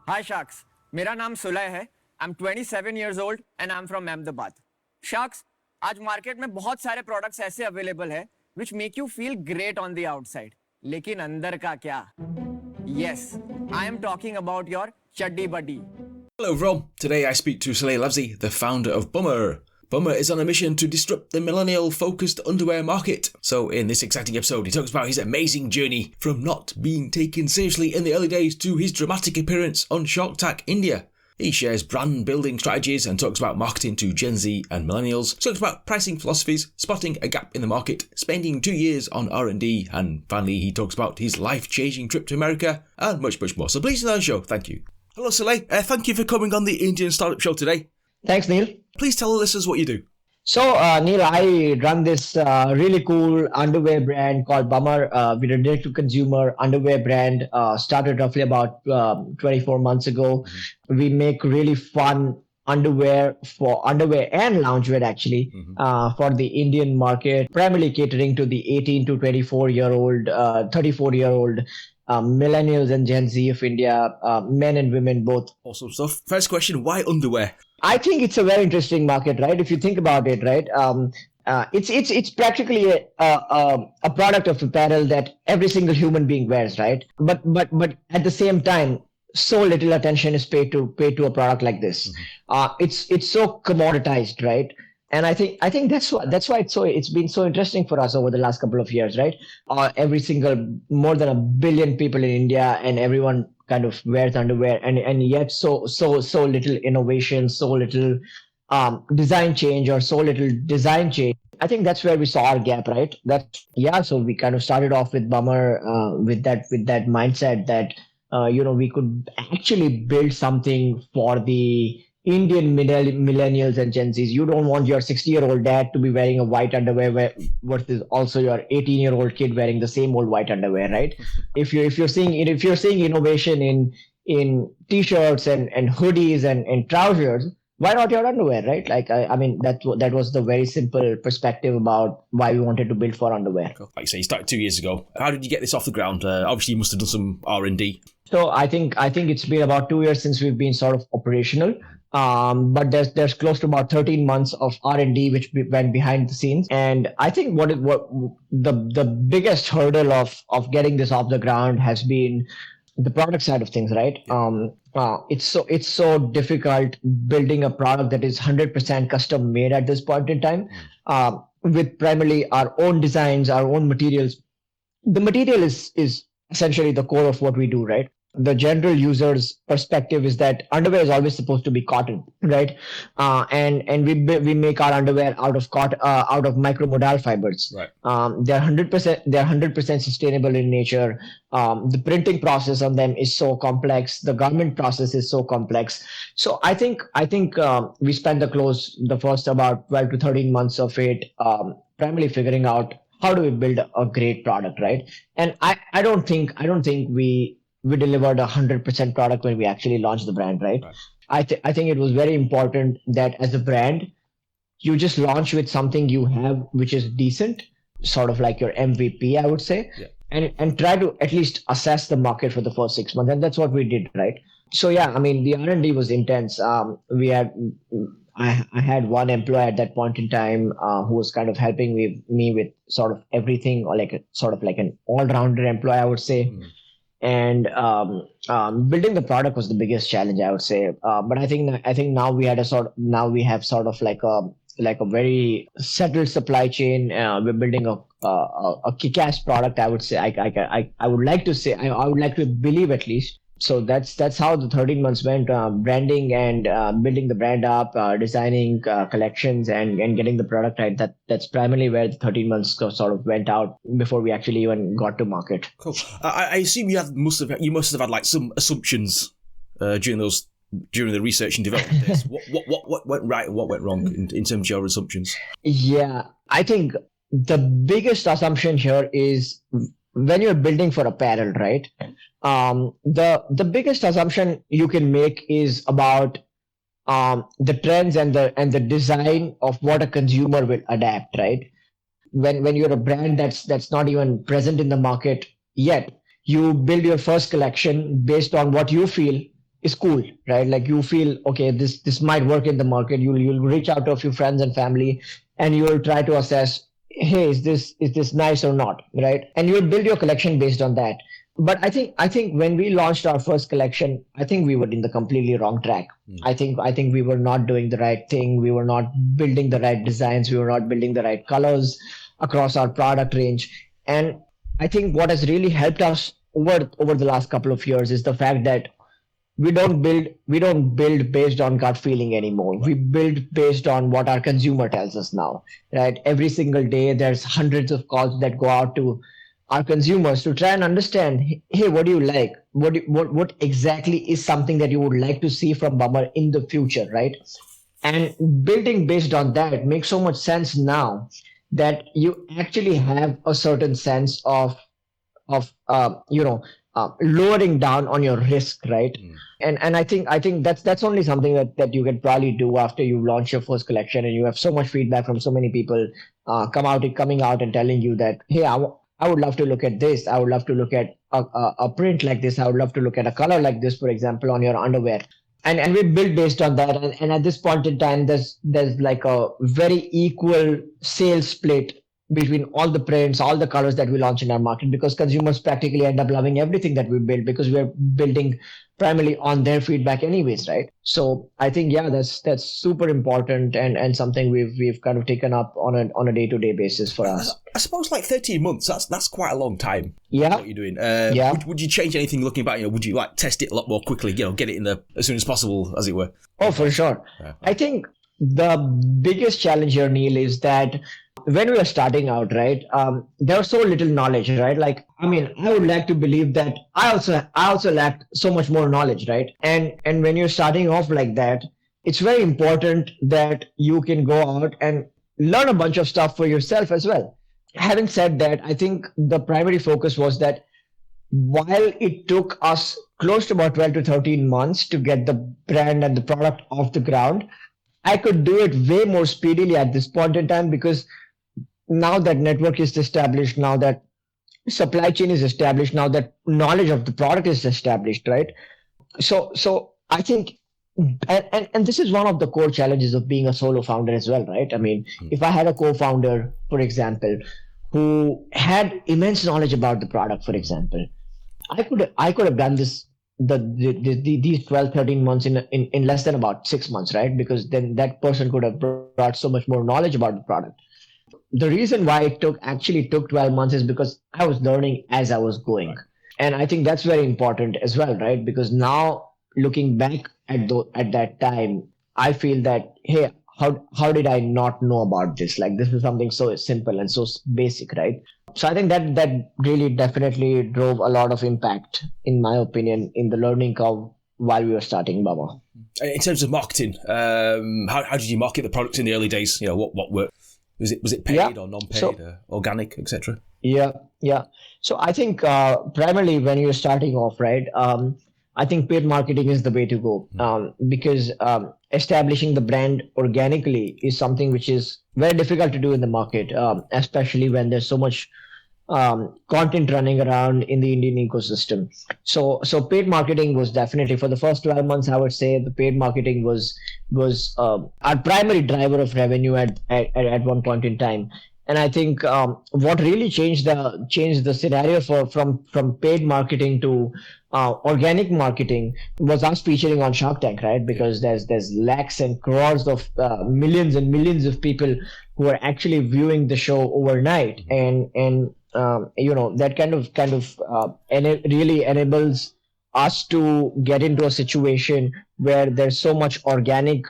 Hi Sharks, मेरा नाम सुलय है. I'm 27 years old and I'm from Ahmedabad. Sharks, आज मार्केट में बहुत सारे प्रोडक्ट्स ऐसे अवेलेबल है which make you feel great on the outside. लेकिन अंदर का क्या? Yes, I am talking about your Chaddi Buddy. Hello everyone, today I speak to Sulay Lavsi, the founder of Bummer. Bummer is on a mission to disrupt the millennial-focused underwear market. So in this exciting episode, he talks about his amazing journey from not being taken seriously in the early days to his dramatic appearance on Shark Tank India. He shares brand building strategies and talks about marketing to Gen Z and millennials, talks about pricing philosophies, spotting a gap in the market, spending 2 years on R&D, and finally he talks about his life-changing trip to America, and much, much more. So please enjoy the show. Thank you. Hello Sulay, thank you for coming on the Indian Startup Show today. Thanks, Neil. Please tell the listeners what you do. So, Neil, I run this really cool underwear brand called Bummer. We're a direct-to-consumer underwear brand, started roughly about 24 months ago. We make really fun underwear and loungewear, actually, for the Indian market, primarily catering to the 18 to 24-year-old, 34-year-old millennials and Gen Z of India, men and women both. Awesome stuff. First question, why underwear? I think it's a very interesting market, right? If you think about it, right? It's practically a product of apparel that every single human being wears, right? But at the same time, so little attention is paid to a product like this. It's so commoditized, right? And I think that's why it's been so interesting for us over the last couple of years, right? More than 1 billion people in India, and everyone kind of wears underwear, and yet so little innovation, so little design change. I think that's where we saw our gap, right? So we kind of started off with Bummer with that mindset that we could actually build something for the Indian millennials and Gen Zs. You don't want your 60-year-old dad to be wearing a white underwear versus also your 18-year-old kid wearing the same old white underwear, right? If you're seeing innovation in t-shirts and hoodies and trousers, why not your underwear, right? I mean that was the very simple perspective about why we wanted to build for underwear. Cool. Like you say, you started 2 years ago. How did you get this off the ground? Obviously, you must have done some R&D. So I think it's been about 2 years since we've been sort of operational. But there's close to about 13 months of R&D which went behind the scenes. And I think what the biggest hurdle of getting this off the ground has been the product side of things, right? It's so difficult building a product that is 100% custom made at this point in time, with primarily our own designs, our own materials. The material is essentially the core of what we do, right? The general user's perspective is that underwear is always supposed to be cotton, right? And we make our underwear out of micromodal fibers. Right. They're 100% sustainable in nature. The printing process on them is so complex. The garment process is so complex. So I think we spent the first about 12 to 13 months of it primarily figuring out how do we build a great product, right? And I don't think we delivered 100% product when we actually launched the brand, right? I think it was very important that as a brand, you just launch with something you have which is decent, sort of like your MVP, I would say, and try to at least assess the market for the first 6 months, and that's what we did, right? So yeah, I mean the R&D was intense. I had one employee at that point in time who was kind of helping me with sort of everything, or sort of like an all-rounder employee, I would say. And building the product was the biggest challenge, I would say. But I think now we have sort of like a very settled supply chain. We're building a kick-ass product, I would say. I would like to believe at least. So that's how the 13 months went, branding and building the brand up, designing collections and getting the product right. That's primarily where the 13 months sort of went out before we actually even got to market. Cool. I assume you must have had like some assumptions during the research and development days. What went right and what went wrong in terms of your assumptions? Yeah, I think the biggest assumption here is when you're building for apparel, right? The biggest assumption you can make is about the trends and the design of what a consumer will adapt, right? When you're a brand that's not even present in the market yet, you build your first collection based on what you feel is cool, right? Like you feel, okay, this might work in the market. You'll reach out to a few friends and family, and you will try to assess, hey, is this nice or not, right? And you'll build your collection based on that. But I think when we launched our first collection, I think we were in the completely wrong track. I think we were not doing the right thing. We were not building the right designs. We were not building the right colors across our product range. And I think what has really helped us over the last couple of years is the fact that we don't build based on gut feeling anymore. We build based on what our consumer tells us now, right? Every single day there's hundreds of calls that go out to our consumers to try and understand, hey, what do you like? What exactly is something that you would like to see from Bummer in the future, right? And building based on that makes so much sense now that you actually have a certain sense of lowering down on your risk, right? And I think that's only something that you can probably do after you launch your first collection and you have so much feedback from so many people coming out and telling you that, hey, I would love to look at this. I would love to look at a print like this. I would love to look at a color like this, for example, on your underwear. And we build based on that. And at this point in time, there's like a very equal sales split between all the prints, all the colors that we launch in our market, because consumers practically end up loving everything that we build because we're building primarily on their feedback anyways, right? So I think, yeah, that's super important and something we've kind of taken up on a day-to-day basis for us. I suppose like 13 months, that's quite a long time. Yeah. What you're doing. Yeah. Would you change anything looking back? Would you like test it a lot more quickly, get it in there as soon as possible, as it were? Oh, for sure. Yeah. I think the biggest challenge here, Neil, is that when we were starting out, right, there was so little knowledge, right? Like, I mean, I would like to believe that I also lacked so much more knowledge, right? And when you're starting off like that, it's very important that you can go out and learn a bunch of stuff for yourself as well. Having said that, I think the primary focus was that while it took us close to about 12 to 13 months to get the brand and the product off the ground, I could do it way more speedily at this point in time, because now that network is established, now that supply chain is established, now that knowledge of the product is established, right? So I think, and this is one of the core challenges of being a solo founder as well, right? I mean, if I had a co-founder, for example, who had immense knowledge about the product, for example, I could have done this these 12, 13 months in less than about 6 months, right? Because then that person could have brought so much more knowledge about the product. The reason why it actually took 12 months is because I was learning as I was going. And I think that's very important as well, right? Because now looking back at that time, I feel that, hey, how did I not know about this? Like, this is something so simple and so basic, right? So I think that really definitely drove a lot of impact, in my opinion, in the learning curve while we were starting Bummer. In terms of marketing, how did you market the product in the early days? What worked? Was it paid or non-paid, organic, etc.? Yeah. So I think primarily when you're starting off, right, I think paid marketing is the way to go, because establishing the brand organically is something which is very difficult to do in the market, especially when there's so much content running around in the Indian ecosystem. So paid marketing was definitely, for the first 12 months, I would say the paid marketing was our primary driver of revenue at one point in time. And I think what really changed the scenario from paid marketing to organic marketing was us featuring on Shark Tank, right? Because there's lakhs and crores of millions and millions of people who are actually viewing the show overnight, and that kind of really enables us to get into a situation where there's so much organic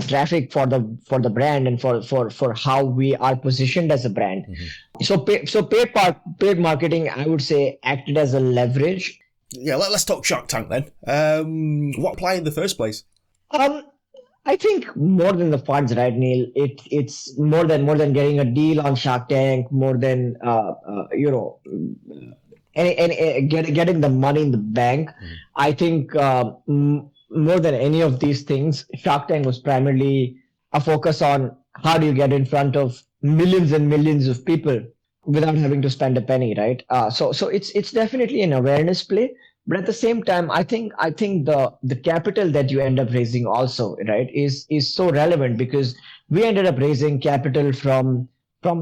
traffic for the brand and for how we are positioned as a brand. So paid marketing, I would say, acted as a leverage. Yeah, let's talk Shark Tank then. What applied in the first place? I think more than the funds, right, Neil? It's more than getting a deal on Shark Tank, more than getting the money in the bank. I think more than any of these things, Shark Tank was primarily a focus on how do you get in front of millions and millions of people without having to spend a penny, right? So it's definitely an awareness play, But at the same time, I think the capital that you end up raising also, right, is so relevant, because we ended up raising capital from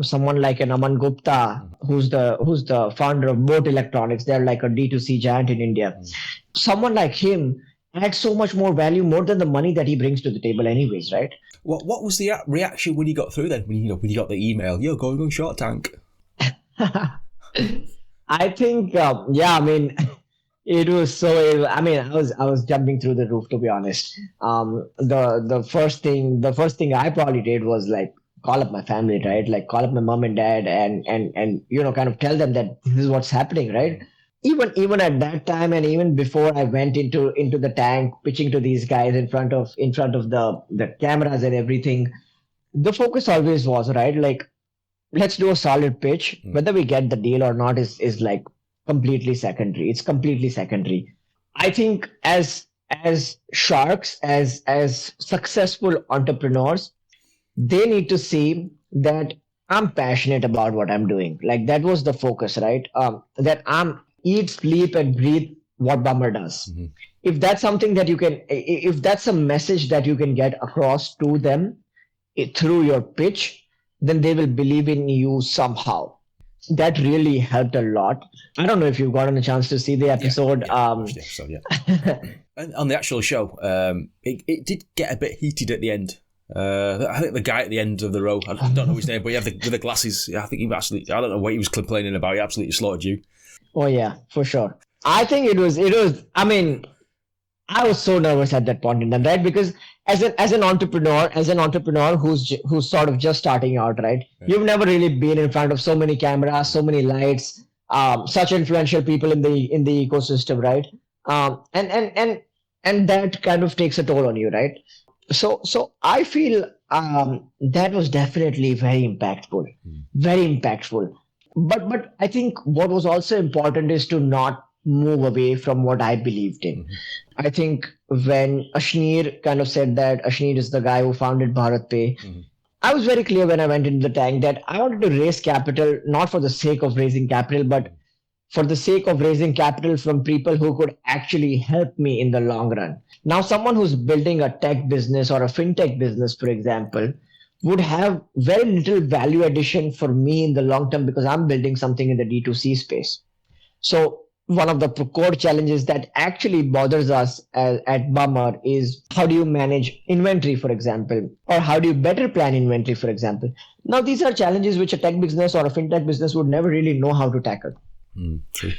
someone like an Aman Gupta, who's the founder of Boat Electronics. They're like a D2C giant in India. Someone like him adds so much more value, more than the money that he brings to the table anyways, right? What was the reaction when you got through then? When you got the email, you're going on Shark Tank. I think, yeah, I mean, it was so. I mean, I was jumping through the roof, to be honest. The first thing I probably did was like call up my family, right? Like call up my mom and dad, and kind of tell them that this is what's happening, right? Even at that time, and even before I went into the tank, pitching to these guys in front of the cameras and everything, the focus always was, right, like, let's do a solid pitch. Whether we get the deal or not is like completely secondary. It's completely secondary. I think as sharks, as successful entrepreneurs, they need to see that I'm passionate about what I'm doing. Like, that was the focus, right? That I'm eat, sleep, and breathe what Bummer does. If that's something that if that's a message that you can get across to them through your pitch, then they will believe in you somehow. That really helped a lot. I don't know if you've gotten a chance to see the episode. Yeah. And on the actual show, it did get a bit heated at the end. I think the guy at the end of the row, I don't know his name, but he had with the glasses. I think I don't know what he was complaining about. He absolutely slaughtered you. Oh yeah, for sure. I think it was, I mean, I was so nervous at that point in time, right? Because as an entrepreneur who's sort of just starting out, right? Yeah. You've never really been in front of so many cameras, so many lights, such influential people in the ecosystem, right? And that kind of takes a toll on you, right? So I feel that was definitely very impactful, very impactful. But I think what was also important is to not move away from what I believed in. I think when Ashneer kind of said that, Ashneer is the guy who founded BharatPe, I was very clear when I went into the tank that I wanted to raise capital, not for the sake of raising capital, but for the sake of raising capital from people who could actually help me in the long run. Now, someone who's building a tech business or a fintech business, for example, would have very little value addition for me in the long term, because I'm building something in the D2C space. So one of the core challenges that actually bothers us at Bummer is, how do you manage inventory, for example, or how do you better plan inventory, for example? Now, these are challenges which a tech business or a fintech business would never really know how to tackle. True.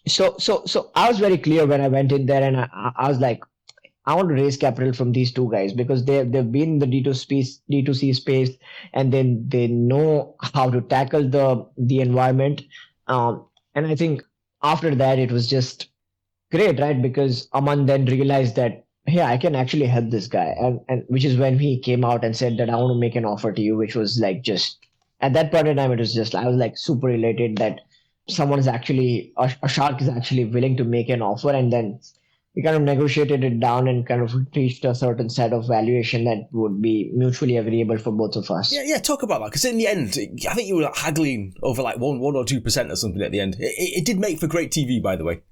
So I was very clear when I went in there, and I was like, I want to raise capital from these two guys, because they've been in the D2C space, and then they know how to tackle the environment. And I think after that, it was just great, right? Because Aman then realized that, hey, I can actually help this guy. And which is when he came out and said that I want to make an offer to you, which was like, just at that point in time, it was just, I was like super elated that someone is actually, a shark is actually willing to make an offer. And then we kind of negotiated it down and kind of reached a certain set of valuation that would be mutually agreeable for both of us. Yeah, talk about that. Because in the end, I think you were like haggling over like 1 or 2% or something at the end. It did make for great TV, by the way.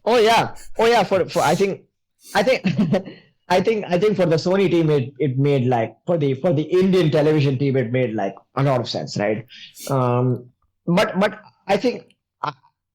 Oh yeah. For I think for the Sony team, it made like, for the Indian television team, it made like a lot of sense, right? But I think,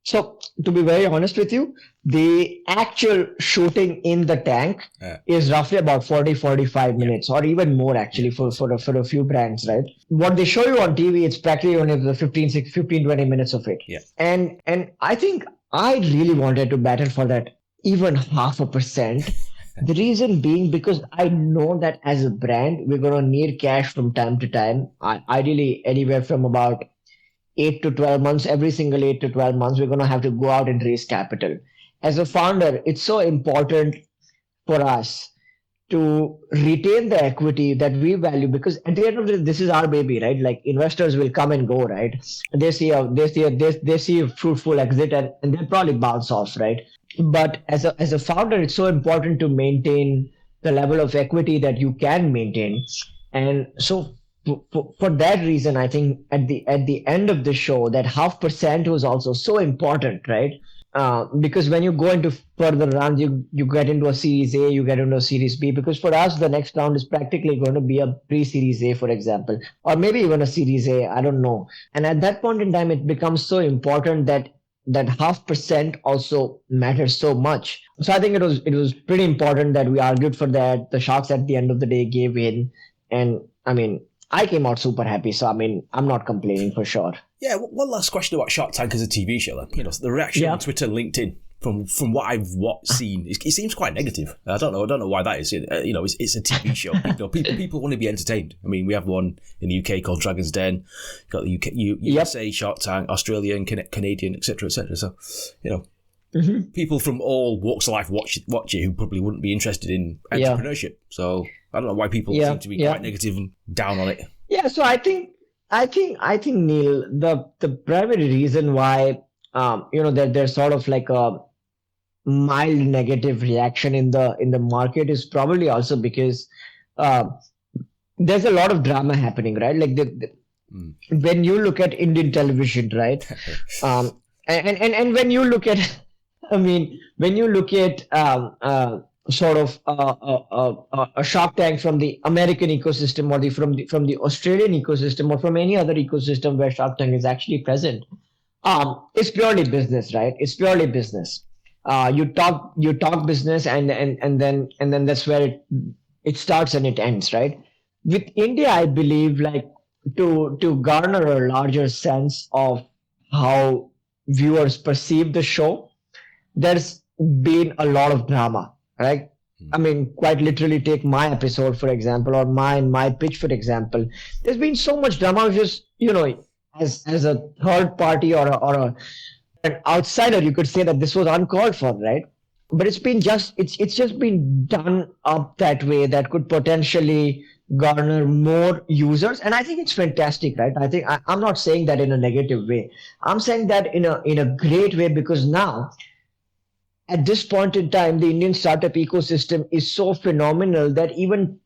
so to be very honest with you, the actual shooting in the tank is roughly about 40-45 minutes, or even more actually, for a few brands, right? What they show you on TV, it's practically only the 15-20 minutes of it. Yeah. And I think I really wanted to battle for that even 0.5%. The reason being, because I know that as a brand, we're going to need cash from time to time. Ideally, anywhere from about 8 to 12 months, every single 8 to 12 months, we're going to have to go out and raise capital. As a founder, it's so important for us to retain the equity that we value, because at the end of the day, this is our baby, right? Like, investors will come and go, right? They see a fruitful exit, and they'll probably bounce off, right? But as a founder, it's so important to maintain the level of equity that you can maintain. And so for that reason, I think at the end of the show, that 0.5% was also so important, right? because when you go into further rounds, you get into a Series A, you get into a Series B. Because for us, the next round is practically going to be a pre-Series A, for example, or maybe even a Series A. I don't know. And at that point in time, it becomes so important that 0.5% also matters so much. So I think it was pretty important that we argued for that. The Sharks at the end of the day gave in, and I mean, I came out super happy. So I mean, I'm not complaining for sure. Yeah, one last question about Shark Tank as a TV show. Then. You know, the reaction on Twitter and LinkedIn from what I've seen, it seems quite negative. I don't know why that is. You know, it's a TV show. People want to be entertained. I mean, we have one in the UK called Dragon's Den. You've got the UK, USA, Shark Tank, Australian, Canadian, etc., etc. So, you know, people from all walks of life watch it who probably wouldn't be interested in entrepreneurship. So I don't know why people seem to be quite negative and down on it. Yeah, so I think Neil, the primary reason why there's sort of like a mild negative reaction in the market is probably also because there's a lot of drama happening, right? Like when you look at Indian television, right? And when you look at, I mean, when you look at sort of a Shark Tank from the American ecosystem, or from the Australian ecosystem, or from any other ecosystem where Shark Tank is actually present, it's purely business, right? It's purely business. You talk business, and then that's where it starts and it ends, right? With India, I believe, like to garner a larger sense of how viewers perceive the show, there's been a lot of drama, right? I mean, quite literally, take my episode, for example, or my pitch, for example. There's been so much drama, just, you know, as a third party or an outsider, you could say that this was uncalled for, right? But it's just been done up that way that could potentially garner more users, and I think it's fantastic, right? I think I'm not saying that in a negative way. I'm saying that in a great way, because now, at this point in time, the Indian startup ecosystem is so phenomenal that even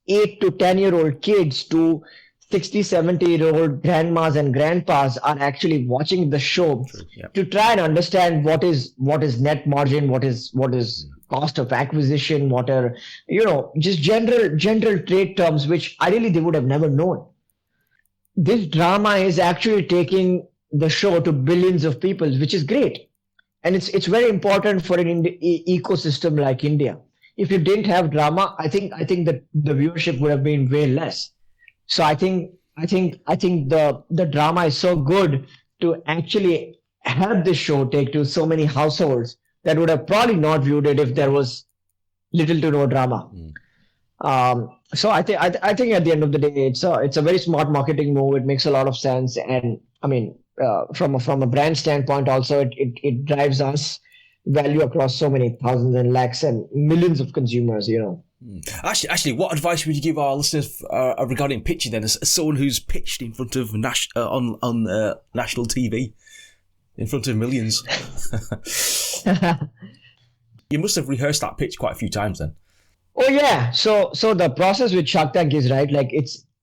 8 to 10-year-old kids to 60, 70-year-old grandmas and grandpas are actually watching the show to try and understand what is net margin, what is cost of acquisition, what are, you know, just general trade terms, which ideally they would have never known. This drama is actually taking the show to billions of people, which is great. And it's very important for an ecosystem like India. If you didn't have drama, I think that the viewership would have been way less. So I think the drama is so good to actually help this show take to so many households that would have probably not viewed it if there was little to no drama. So I think at the end of the day, it's a very smart marketing move. It makes a lot of sense, and I mean, from a brand standpoint, also it drives us value across so many thousands and lakhs and millions of consumers, you know. Actually, what advice would you give our listeners regarding pitching then, as someone who's pitched in front of on national TV, in front of millions? You must have rehearsed that pitch quite a few times then. Oh yeah. So the process with Shark Tank is, right, like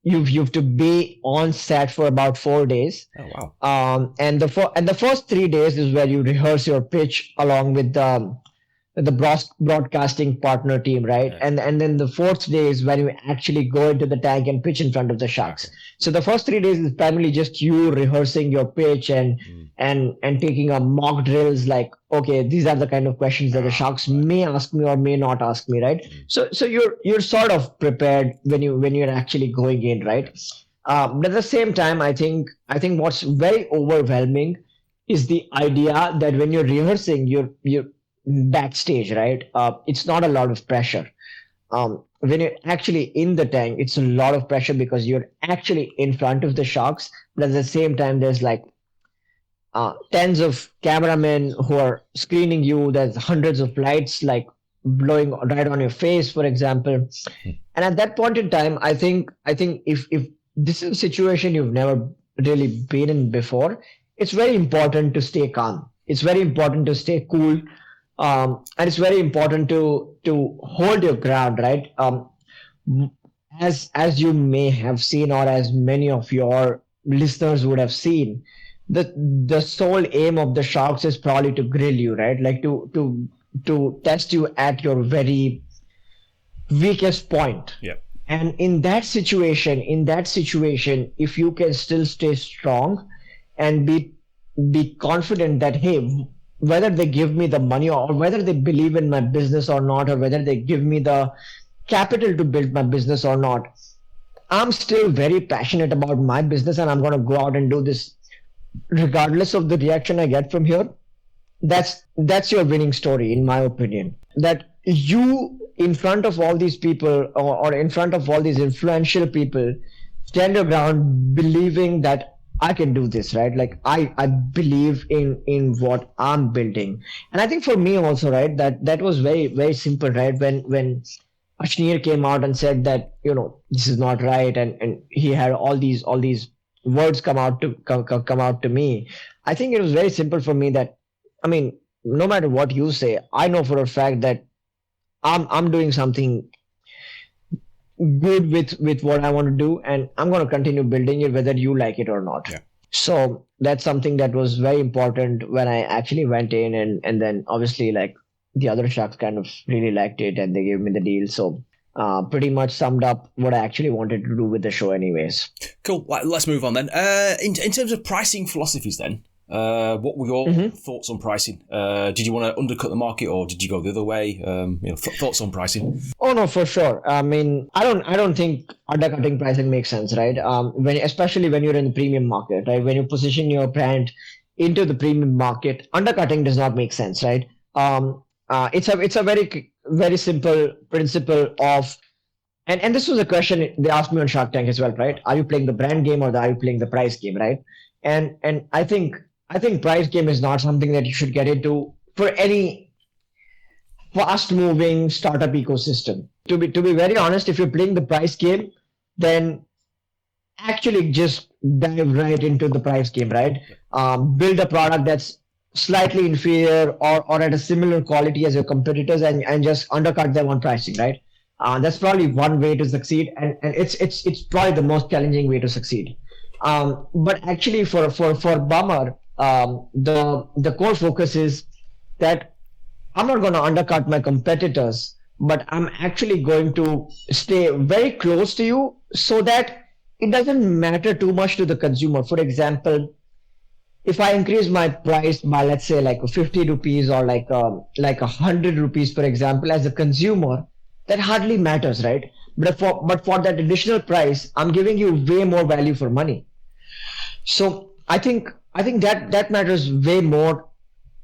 you have to be on set for about 4 days. Oh wow. And the first 3 days is where you rehearse your pitch along with the broadcasting partner team, right? And then the fourth day is when you actually go into the tank and pitch in front of the Sharks. Okay. So the first 3 days is primarily just you rehearsing your pitch and taking a mock drills, like, okay, these are the kind of questions that the Sharks may ask me or may not ask me, right? So you're sort of prepared when you're actually going in, right? But at the same time, I think what's very overwhelming is the idea that when you're rehearsing, you're backstage, right? It's not a lot of pressure. When you're actually in the tank, it's a lot of pressure because you're actually in front of the Sharks. But at the same time, there's like tens of cameramen who are screening you. There's hundreds of lights like blowing right on your face, for example. And at that point in time, I think if this is a situation you've never really been in before, it's very important to stay calm. It's very important to stay cool. And it's very important to hold your ground, right? As you may have seen, or as many of your listeners would have seen, the sole aim of the sharks is probably to grill you, right? Like to test you at your very weakest point. Yeah. And in that situation, if you can still stay strong and be confident that, hey, whether they give me the money or whether they believe in my business or not, or whether they give me the capital to build my business or not, I'm still very passionate about my business and I'm going to go out and do this regardless of the reaction I get from here. That's your winning story, in my opinion. That you, in front of all these people or in front of all these influential people, stand your ground believing that I can do this, right? Like I believe in what I'm building. And I think for me also, right, that was very, very simple, right? When Ashneer came out and said that, this is not right, and he had all these words come out to me. I think it was very simple for me that, I mean, no matter what you say, I know for a fact that I'm doing something good with what I want to do, and I'm going to continue building it whether you like it or not. Yeah. So that's something that was very important when I actually went in, and then obviously like the other sharks kind of really liked it and they gave me the deal. So pretty much summed up what I actually wanted to do with the show anyways. Cool. Let's move on then. In terms of pricing philosophies then, what were your thoughts on pricing? Did you want to undercut the market or did you go the other way? Thoughts on pricing? Oh no, for sure. I mean, I don't think undercutting pricing makes sense, right? Especially when you're in the premium market, right? When you position your brand into the premium market, undercutting does not make sense, right? It's a very, very simple principle of, and this was a question they asked me on Shark Tank as well, right? Are you playing the brand game or are you playing the price game, right? And I think price game is not something that you should get into for any fast moving startup ecosystem. To be very honest, if you're playing the price game, then actually just dive right into the price game, right? Build a product that's slightly inferior or at a similar quality as your competitors and just undercut them on pricing, right? That's probably one way to succeed, and it's probably the most challenging way to succeed. But actually for Bummer, the core focus is that I'm not going to undercut my competitors, but I'm actually going to stay very close to you so that it doesn't matter too much to the consumer. For example, if I increase my price by, let's say, like 50 rupees or like 100 rupees, for example, as a consumer, that hardly matters, right? But for that additional price, I'm giving you way more value for money. So I think that matters way more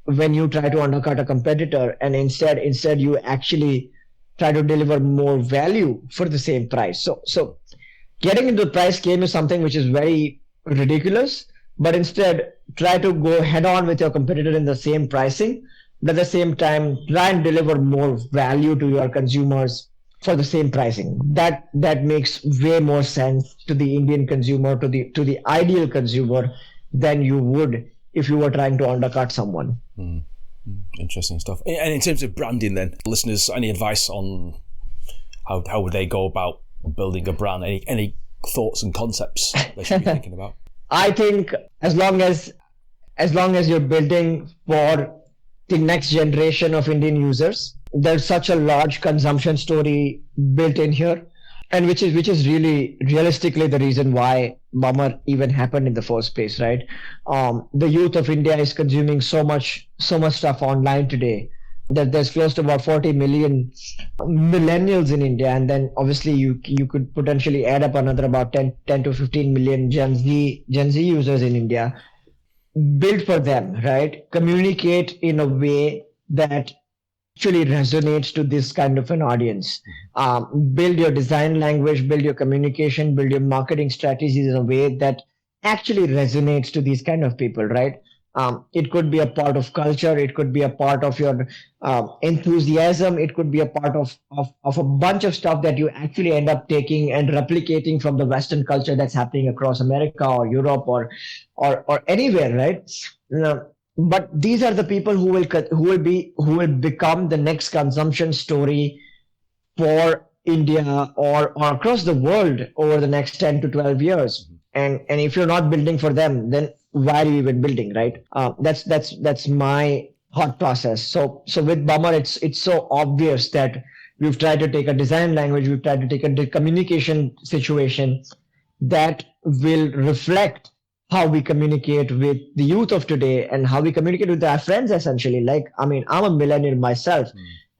when you try to undercut a competitor, and instead you actually try to deliver more value for the same price. So getting into the price game is something which is very ridiculous, but instead try to go head on with your competitor in the same pricing, but at the same time try and deliver more value to your consumers for the same pricing. That makes way more sense to the Indian consumer, to the ideal consumer, than you would if you were trying to undercut someone. Interesting stuff. And in terms of branding then, listeners, any advice on how would they go about building a brand? Any thoughts and concepts they should be thinking about? I think as long as you're building for the next generation of Indian users, there's such a large consumption story built in here, and which is really realistically the reason why Bummer even happened in the first place, right? The youth of India is consuming so much stuff online today that there's close to about 40 million millennials in India, and then obviously you could potentially add up another about 10 to 15 million Gen Z users in India. Build for them, right? Communicate in a way that actually resonates to this kind of an audience. Build your design language, build your communication, build your marketing strategies in a way that actually resonates to these kind of people, right? It could be a part of culture, it could be a part of your enthusiasm, it could be a part of a bunch of stuff that you actually end up taking and replicating from the Western culture that's happening across America or Europe or anywhere, right? But these are the people who will become the next consumption story for India or across the world over the next 10 to 12 years. and if you're not building for them, then why are you even building, right? That's my thought process. So with Bummer, it's so obvious that we've tried to take a design language, we've tried to take a communication situation that will reflect how we communicate with the youth of today and how we communicate with our friends, essentially. Like, I mean, I'm a millennial myself,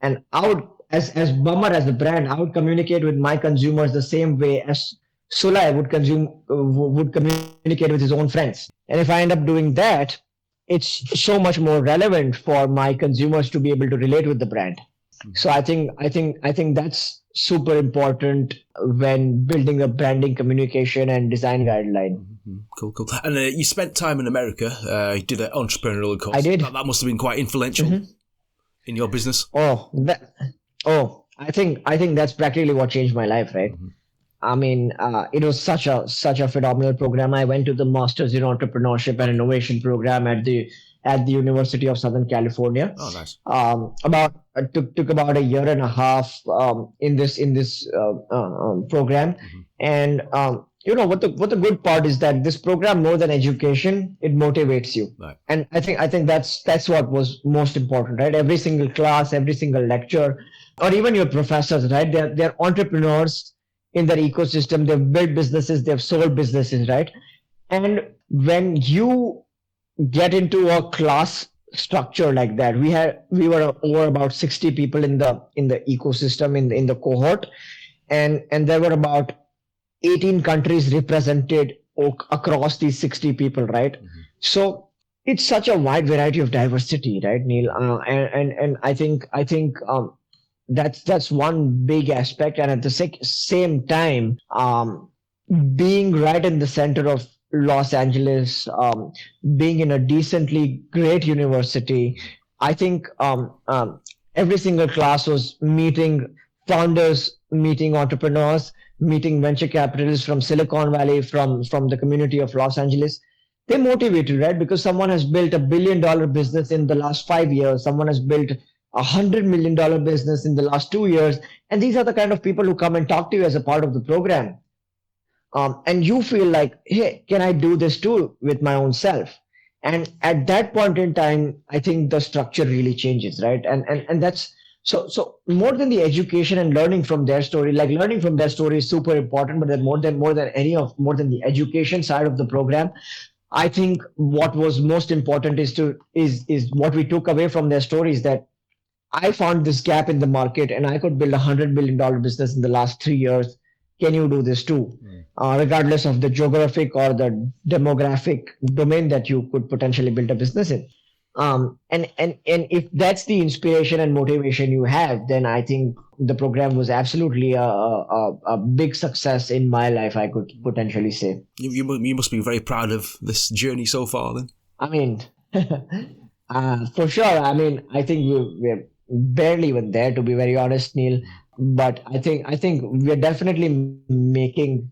and I would, as Bummer, as a brand, I would communicate with my consumers the same way as Sulay would communicate with his own friends. And if I end up doing that, it's so much more relevant for my consumers to be able to relate with the brand. So I think that's super important when building a branding, communication, and design guideline. Cool. And you spent time in America. You did an entrepreneurial course. I did. That must have been quite influential in your business. I think that's practically what changed my life, right? I mean, it was such a phenomenal program. I went to the Masters in Entrepreneurship and Innovation program at the University of Southern California. Oh, nice. Took about a year and a half in this program, and what the good part is that this program, more than education, it motivates you. Right. And I think that's what was most important, right? Every single class, every single lecture, or even your professors, right? They're entrepreneurs in their ecosystem. They've built businesses, they've sold businesses, right? And when you get into a class structure like that, we were over about 60 people in the ecosystem, in the cohort, and there were about 18 countries represented across these 60 people, right? So it's such a wide variety of diversity, right, Neil? And I think that's one big aspect. And at the same time, being right in the center of Los Angeles, being in a decently great university, I think every single class was meeting founders, meeting entrepreneurs, meeting venture capitalists from Silicon Valley, from the community of Los Angeles. They're motivated, right? Because someone has built $1 billion business in the last 5 years. Someone has built $100 million business in the last 2 years. And these are the kind of people who come and talk to you as a part of the program. And you feel like, hey, can I do this too with my own self? And at that point in time, I think the structure really changes, right? And that's so more than the education and learning from their story, like learning from their story is super important, but then more than the education side of the program, I think what was most important is what we took away from their stories, that I found this gap in the market and I could build $100 million business in the last 3 years. Can you do this too? Regardless of the geographic or the demographic domain that you could potentially build a business in. And if that's the inspiration and motivation you have, then I think the program was absolutely a big success in my life, I could potentially say. You must be very proud of this journey so far then. I mean, for sure. I mean, I think we're barely even there, to be very honest, Neil. But I think we're definitely making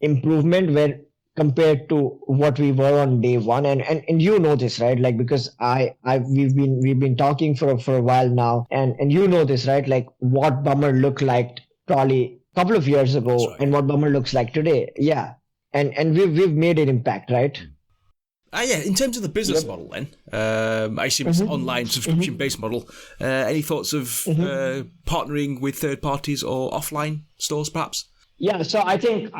improvement where compared to what we were on day one. And you know this, right? Like, because we've been talking for a while now, and you know this, right? Like what Bummer looked like probably a couple of years ago, right, and what Bummer looks like today. Yeah. And we've made an impact, right? Yeah, in terms of the business model then, I assume it's an online subscription-based model. Any thoughts of partnering with third parties or offline stores, perhaps? Yeah, so I think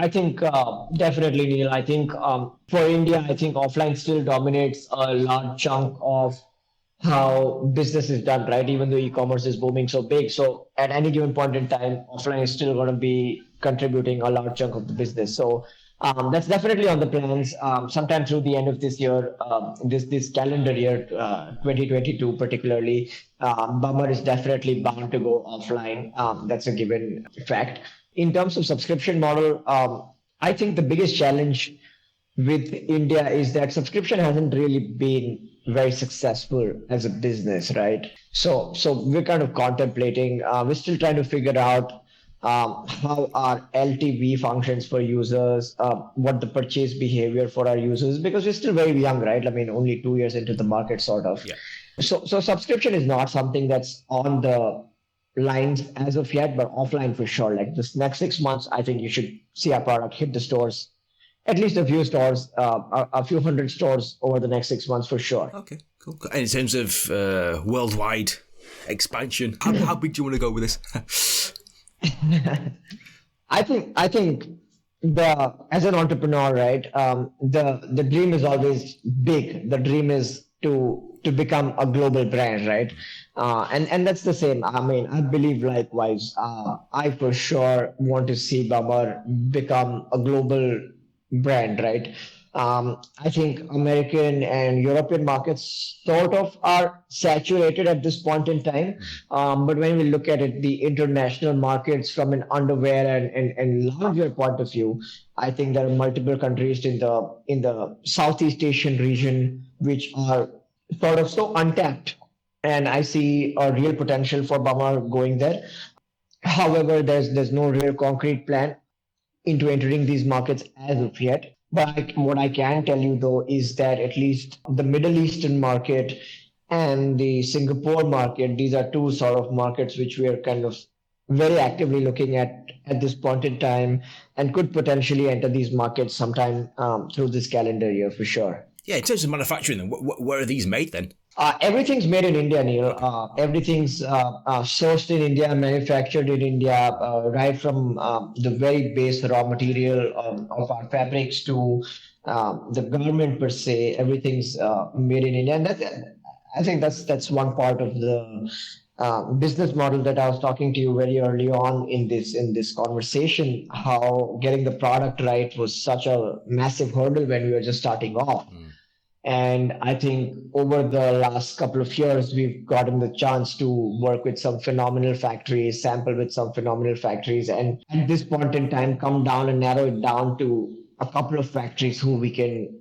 definitely, Neil. I think for India, I think offline still dominates a large chunk of how business is done, right? Even though e-commerce is booming so big. So at any given point in time, offline is still going to be contributing a large chunk of the business. So that's definitely on the plans. Sometime through the end of this year, this calendar year, 2022 particularly, Bummer is definitely bound to go offline. That's a given fact. In terms of subscription model, I think the biggest challenge with India is that subscription hasn't really been very successful as a business, right? So we're kind of contemplating. We're still trying to figure out how our LTV functions for users, what the purchase behavior for our users, because we're still very young, right? I mean, only 2 years into the market, sort of. Yeah. So subscription is not something that's on the lines as of yet, but offline for sure. Like this next 6 months, I think you should see our product hit the stores at least a few stores, a few hundred stores over the next 6 months for sure. Okay, cool. And in terms of worldwide expansion, how big do you want to go with this? I think as an entrepreneur, right? The dream is always big. The dream is to become a global brand, right? And that's the same. I mean, I believe likewise. I for sure want to see Bummer become a global brand, right? I think American and European markets sort of are saturated at this point in time. But when we look at it, the international markets from an underwear and larger point of view, I think there are multiple countries in the Southeast Asian region which are sort of so untapped. And I see a real potential for Bummer going there. However, there's no real concrete plan into entering these markets as of yet. But what I can tell you though is that at least the Middle Eastern market and the Singapore market, these are two sort of markets which we are kind of very actively looking at this point in time, and could potentially enter these markets sometime through this calendar year for sure. Yeah, in terms of manufacturing, then, where are these made then? Everything's made in India, Neil. Everything's sourced in India, manufactured in India, right from the very base raw material of our fabrics to the garment per se. Everything's made in India, and I think that's one part of the business model that I was talking to you very early on in this conversation. How getting the product right was such a massive hurdle when we were just starting off. And I think over the last couple of years, we've gotten the chance to work with some phenomenal factories, sample with some phenomenal factories, and at this point in time, come down and narrow it down to a couple of factories who we can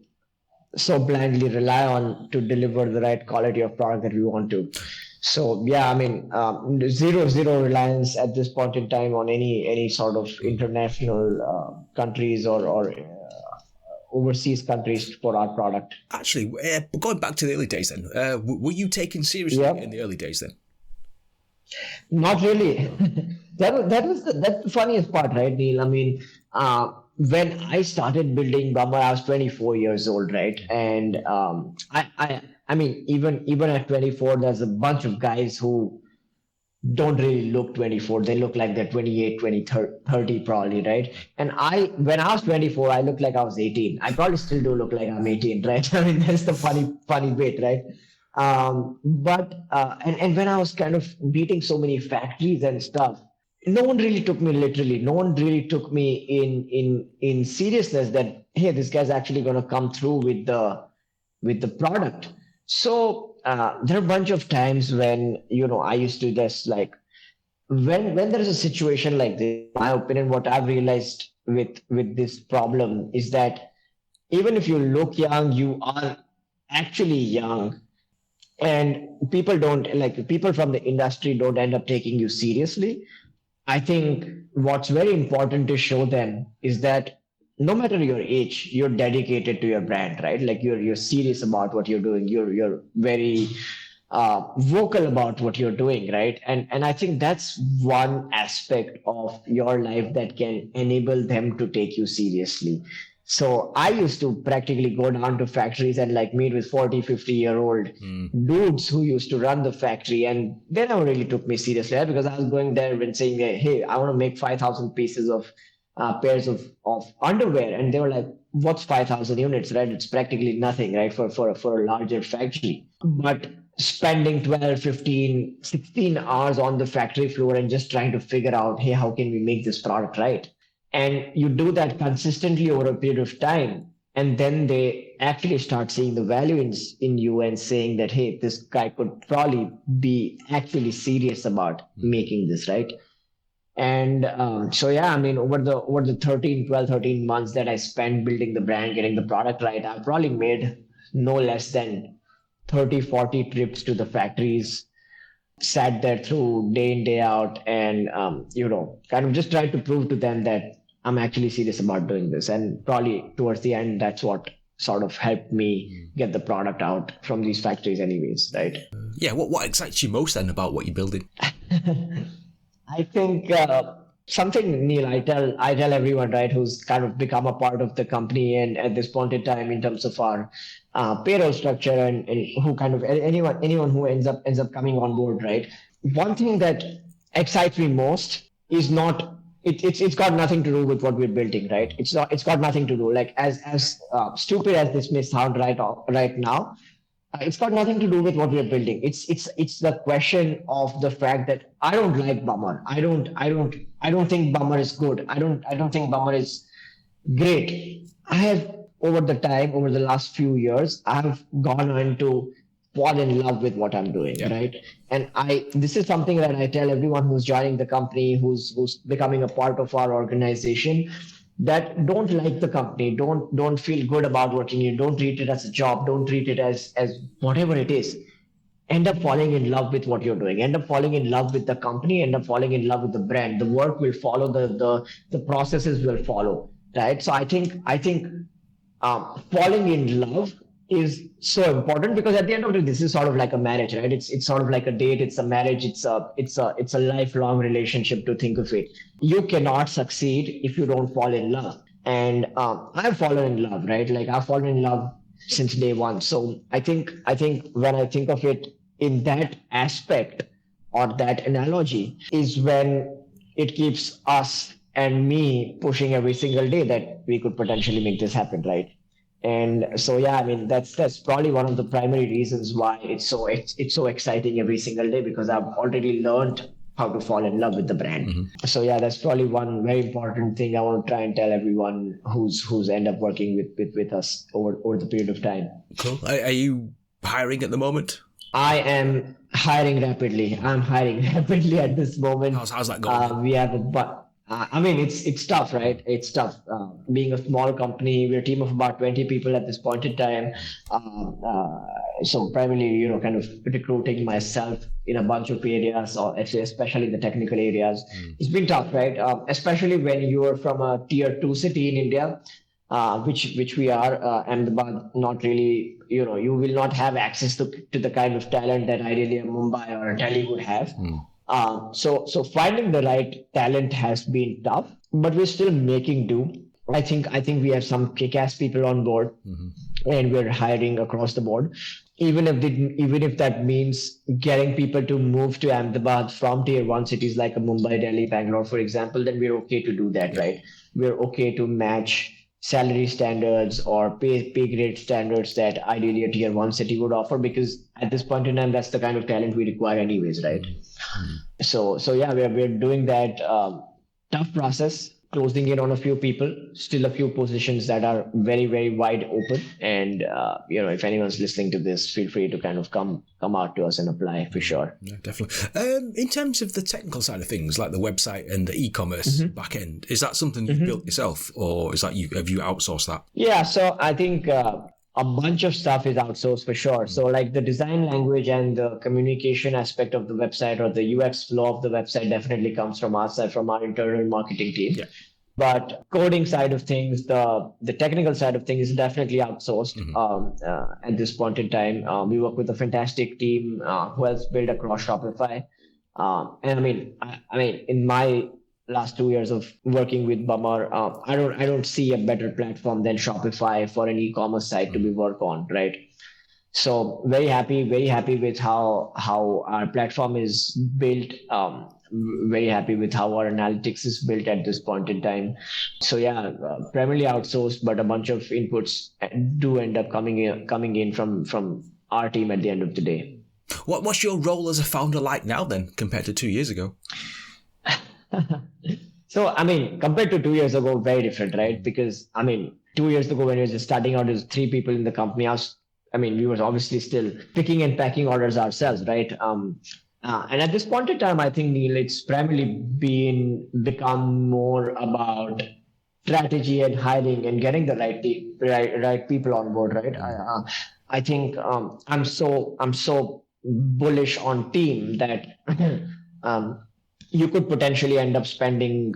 so blindly rely on to deliver the right quality of product that we want to. So yeah, I mean, zero reliance at this point in time on any sort of international countries or overseas countries for our product. Actually, going back to the early days then, were you taken seriously in the early days then? Not really. That's the funniest part, right, Neil? I mean, when I started building Bummer, I was 24 years old, right? And I mean, even at 24, there's a bunch of guys who don't really look 24. They look like they're 28, 20, 30 probably, right? And when I was 24, I looked like I was 18. I probably still do look like I'm 18, right? I mean, that's the funny bit, right? But when I was kind of beating so many factories and stuff, no one really took me literally. No one really took me in seriousness that, hey, this guy's actually going to come through with the product. So there are a bunch of times when, I used to just like, when there is a situation like this, in my opinion, what I've realized with this problem is that even if you look young, you are actually young, and people from the industry don't end up taking you seriously. I think what's very important to show them is that no matter your age, you're dedicated to your brand, right? Like you're serious about what you're doing. You're very vocal about what you're doing, right? And I think that's one aspect of your life that can enable them to take you seriously. So I used to practically go down to factories and like meet with 40, 50-year-old dudes who used to run the factory, and they never really took me seriously, right? Because I was going there and saying, hey, I want to make 5,000 pieces of pairs of underwear, and they were like, what's 5,000 units, right? It's practically nothing, right, for a larger factory. But spending 12, 15, 16 hours on the factory floor and just trying to figure out, hey, how can we make this product right? And you do that consistently over a period of time, and then they actually start seeing the value in you and saying that, hey, this guy could probably be actually serious about making this, right? And so, yeah, I mean, over the 12, 13 months that I spent building the brand, getting the product right, I probably made no less than 30, 40 trips to the factories, sat there through day in, day out, and, kind of just tried to prove to them that I'm actually serious about doing this. And probably towards the end, that's what sort of helped me get the product out from these factories anyways, right? Yeah, what excites you most then about what you're building? I think something, Neil, I tell everyone, right, who's kind of become a part of the company and at this point in time in terms of our payroll structure and who kind of anyone who ends up coming on board, right? One thing that excites me most is not it's got nothing to do with what we're building, right? It's got nothing to do, like, as stupid as this may sound right now, it's got nothing to do with what we're building. It's the question of the fact that I don't like Bummer. I don't think Bummer is good. I don't think Bummer is great. I have over the last few years, I have gone on to fall in love with what I'm doing, right? And this is something that I tell everyone who's joining the company, who's becoming a part of our organization, that don't like the company, don't feel good about working here, don't treat it as a job, don't treat it as whatever it is. End up falling in love with what you're doing, end up falling in love with the company, end up falling in love with the brand. The work will follow, the processes will follow, right? So I think falling in love is so important, because at the end of the day, this is sort of like a marriage, right? It's sort of like a date, it's a marriage, it's a lifelong relationship, to think of it. You cannot succeed if you don't fall in love. And I've fallen in love, right? Like, I've fallen in love since day one. So I think when I think of it in that aspect or that analogy is when it keeps us and me pushing every single day that we could potentially make this happen, right? And so, yeah, I mean, that's probably one of the primary reasons why it's so exciting every single day, because I've already learned how to fall in love with the brand. Mm-hmm. So yeah, that's probably one very important thing I want to try and tell everyone who's end up working with us over the period of time. Cool. Are you hiring at the moment? I am hiring rapidly. I'm hiring rapidly at this moment. How's that going? We have I mean, it's tough, right? It's tough. Being a small company, we're a team of about 20 people at this point in time. So primarily, kind of recruiting myself in a bunch of areas, or actually, especially the technical areas. It's been tough, right? Especially when you are from a tier 2 city in India, which we are, Ahmedabad. Not really, you will not have access to the kind of talent that ideally a Mumbai or a Delhi would have. So finding the right talent has been tough, but we're still making do. I think we have some kick-ass people on board, and we're hiring across the board. Even if that means getting people to move to Ahmedabad from tier 1 cities like a Mumbai, Delhi, Bangalore, for example, then we're okay to do that, right? We're okay to match salary standards or pay grade standards that ideally a tier 1 city would offer, because at this point in time, that's the kind of talent we require anyways, right? So yeah, we're doing that. Tough process, closing in on a few people, still a few positions that are very, very wide open. And if anyone's listening to this, feel free to kind of come out to us and apply for sure. Yeah, definitely. In terms of the technical side of things, like the website and the e-commerce back end, is that something you've built yourself, or is that have you outsourced that? Yeah, so I think a bunch of stuff is outsourced for sure. So like the design language and the communication aspect of the website, or the UX flow of the website, definitely comes from our side, from our internal marketing team. Yeah. But coding side of things, the technical side of things is definitely outsourced at this point in time. We work with a fantastic team who has built across Shopify. And I mean, in my last 2 years of working with Bummer, I don't see a better platform than Shopify for an e-commerce site to be worked on, right? So very happy with how our platform is built. Very happy with how our analytics is built at this point in time. So yeah, primarily outsourced, but a bunch of inputs do end up coming in from our team at the end of the day. What's your role as a founder like now then, compared to 2 years ago? So, I mean, compared to 2 years ago, very different, right? Because, 2 years ago, when we were just starting out as 3 people in the company, we were obviously still picking and packing orders ourselves, right? And at this point in time, I think, Neil, it's primarily become more about strategy and hiring and getting the right people on board, right? I think I'm so bullish on team that you could potentially end up spending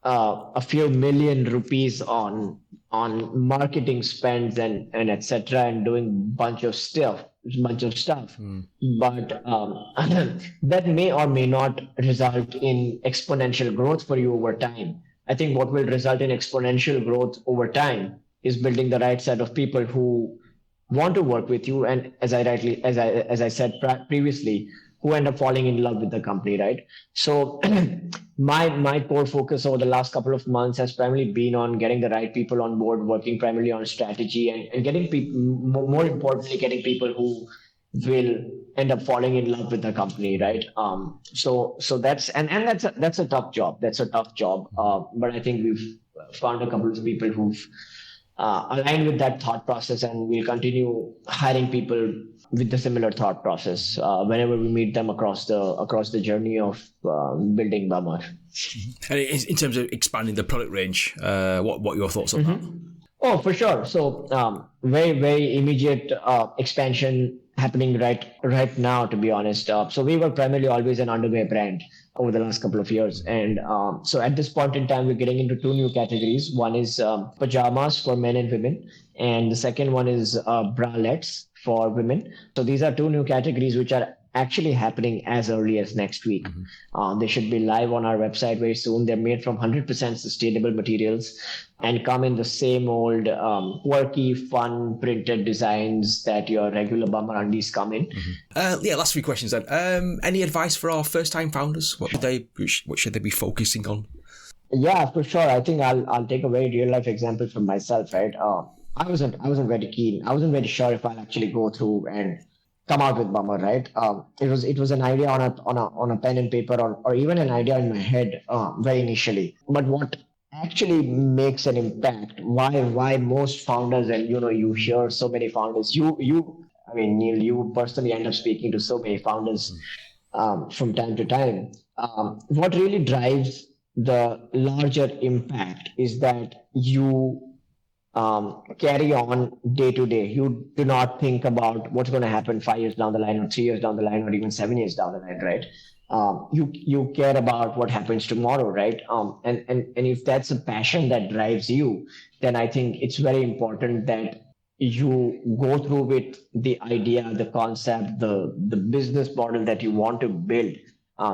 a few million rupees on marketing spends and etc., and doing a bunch of stuff bunch of stuff. But that may or may not result in exponential growth for you over time. I think what will result in exponential growth over time is building the right set of people who want to work with you, and as I said previously, who end up falling in love with the company, right? So my core focus over the last couple of months has primarily been on getting the right people on board, working primarily on strategy, and getting people, more importantly, getting people who will end up falling in love with the company, right? So that's that's a tough job. That's a tough job. But I think we've found a couple of people who've aligned with that thought process, and we'll continue hiring people with the similar thought process whenever we meet them across the journey of building Bummer. And in terms of expanding the product range, what are your thoughts on that? Oh, for sure. So very immediate expansion happening right now, to be honest. So we were primarily always an underwear brand over the last couple of years. And so at this point in time, we're getting into two new categories. One is pajamas for men and women. And the second one is bralettes for women. So these are two new categories which are actually happening as early as next week. They should be live on our website very soon. They're made from 100% sustainable materials and come in the same old quirky, fun printed designs that your regular Bummer undies come in. Last few questions then. Any advice for our first-time founders? What should they be focusing on? Yeah, for sure. I think I'll take a very real life example from myself, right? I wasn't very keen. I wasn't very sure if I'll actually go through and come out with Bummer, right? It was an idea on a pen and paper, or even an idea in my head very initially. But what actually makes an impact, why most founders, and you hear so many founders, I mean, Neil, you personally end up speaking to so many founders from time to time. What really drives the larger impact is that you carry on day to day. You do not think about what's going to happen 5 years down the line, or 3 years down the line, or even 7 years down the line, right? You care about what happens tomorrow, right? And if that's a passion that drives you, then I think it's very important that you go through with the idea, the concept, the business model that you want to build.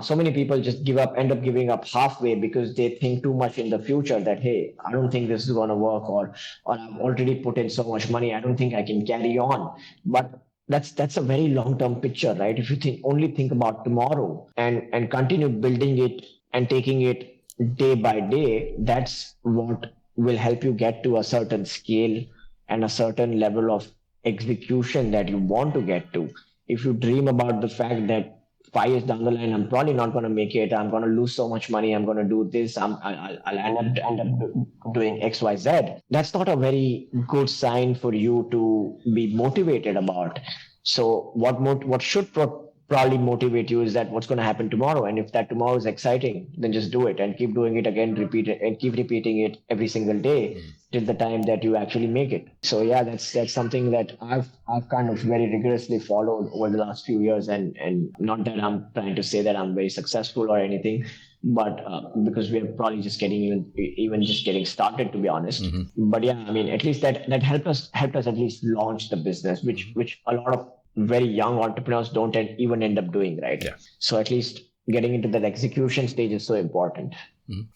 So many people just end up giving up halfway because they think too much in the future that, hey, I don't think this is going to work, or I've already put in so much money, I don't think I can carry on. But that's a very long-term picture, right? If you only think about tomorrow and continue building it and taking it day by day, that's what will help you get to a certain scale and a certain level of execution that you want to get to. If you dream about the fact that 5 years down the line, I'm probably not going to make it, I'm going to lose so much money, I'm going to do this, I'll end up doing X, Y, Z. That's not a very good sign for you to be motivated about. So what should probably motivate you is that what's going to happen tomorrow. And if that tomorrow is exciting, then just do it and keep doing it again, repeat it, and keep repeating it every single day till the time that you actually make it. So yeah, that's something that I've kind of very rigorously followed over the last few years, and not that I'm trying to say that I'm very successful or anything, but because we're probably just getting getting started, to be honest. But yeah, I mean, at least that helped us at least launch the business, which a lot of very young entrepreneurs don't even end up doing, right? Yeah. So at least getting into that execution stage is so important.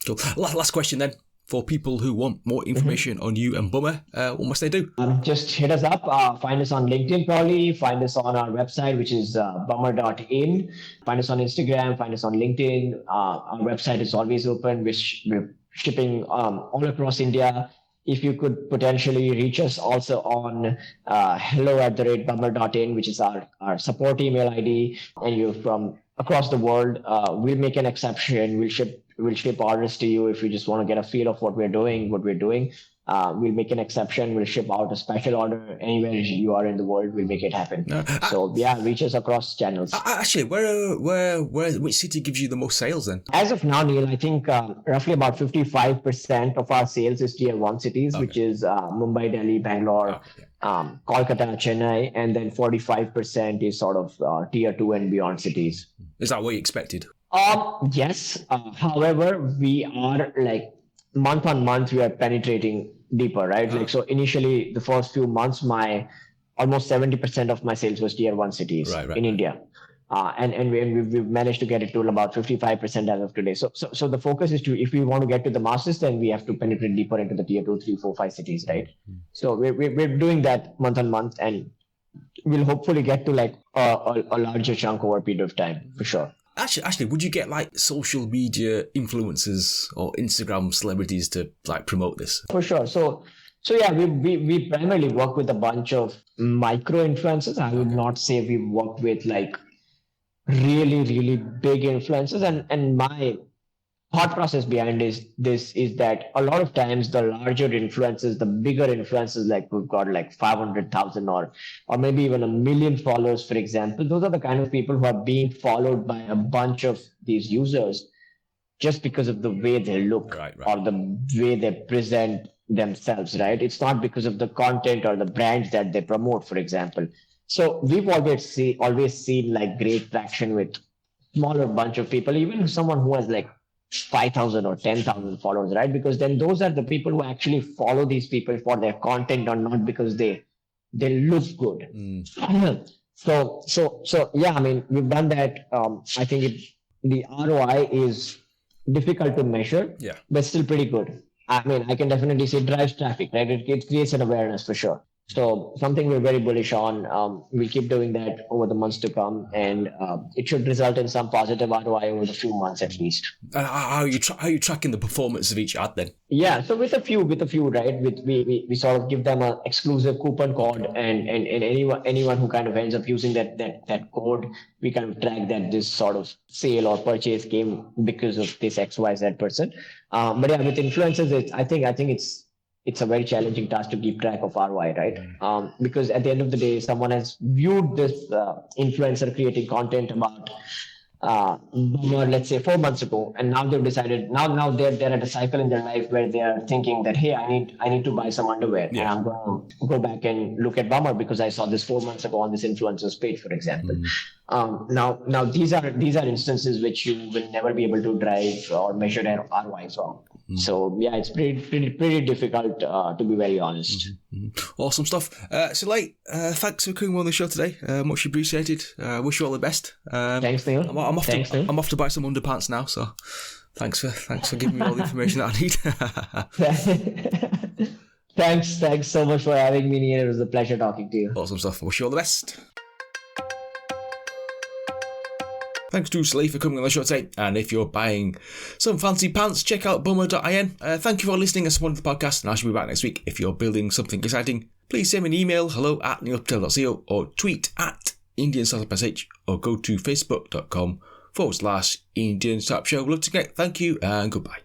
Cool. Last question then. For people who want more information on you and Bummer, what must they do? Just hit us up. Find us on LinkedIn, probably. Find us on our website, which is bummer.in. Find us on Instagram. Find us on LinkedIn. Our website is always open. We're shipping all across India. If you could potentially reach us also on hello@bummer.in, which is our support email ID, and you're from across the world, we'll make an exception. We'll ship orders to you if you just want to get a feel of what we're doing. We'll make an exception. We'll ship out a special order anywhere you are in the world. We'll make it happen. So yeah, reach us across channels. Actually, which city gives you the most sales then? As of now, Neil, I think roughly about 55% of our sales is tier 1 cities, which is Mumbai, Delhi, Bangalore, Kolkata, Chennai, and then 45% is sort of tier 2 and beyond cities. Is that what you expected? Yes. However, we are like month on month, we are penetrating deeper, right? Like, so initially the first few months, my almost 70% of my sales was tier 1 cities in India. And we've managed to get it to about 55% as of today. So the focus is to, if we want to get to the masses, then we have to penetrate deeper into the tier 2, 3, 4, 5 cities, right? So we're doing that month on month, and we'll hopefully get to like a larger chunk over a period of time, for sure. Actually, would you get like social media influencers or Instagram celebrities to like promote this? For sure. So yeah, we primarily work with a bunch of micro influencers. I would not say we work with like really, really big influencers. And my thought process behind this is that a lot of times the larger influencers, the bigger influencers, like we've got like 500,000 or maybe even 1 million followers, for example, those are the kind of people who are being followed by a bunch of these users just because of the way they look or the way they present themselves, right? It's not because of the content or the brands that they promote, for example. So we've always seen like great traction with smaller bunch of people, even someone who has like 5,000 or 10,000 followers, right? Because then those are the people who actually follow these people for their content or not because they look good. So yeah, I mean, we've done that. I think the ROI is difficult to measure, but still pretty good. I mean, I can definitely say it drives traffic, right? It creates an awareness for sure. So something we're very bullish on. We'll keep doing that over the months to come, and it should result in some positive ROI over the few months at least. How are you tracking the performance of each ad then? Yeah, so with a few, right? We sort of give them an exclusive coupon code, and anyone who kind of ends up using that code, we kind of track that this sort of sale or purchase came because of this XYZ person. But yeah, with influencers, I think it's a very challenging task to keep track of ROI, right? Because at the end of the day, someone has viewed this influencer creating content about, let's say 4 months ago, and now they've decided, now they're at a cycle in their life where they are thinking that, hey, I need to buy some underwear, and I'm going to go back and look at Bummer because I saw this 4 months ago on this influencer's page, for example. Now these are instances which you will never be able to drive or measure ROI from. So yeah, it's pretty difficult to be very honest. Awesome stuff. Sulay, thanks for coming on the show today. Much appreciated. Wish you all the best. Thanks, Neil. I'm off to buy some underpants now. So thanks for giving me all the information that I need. Thanks so much for having me, Neil. It was a pleasure talking to you. Awesome stuff. Wish you all the best. Thanks to Sulay for coming on the show today, and if you're buying some fancy pants, check out bummer.in. Thank you for listening and supporting the podcast, and I shall be back next week. If you're building something exciting, please send me an email, hello@neilpatel.co, or tweet at IndianStartupSH, or go to facebook.com/Indian Startup Show. Love to connect. Thank you, and goodbye.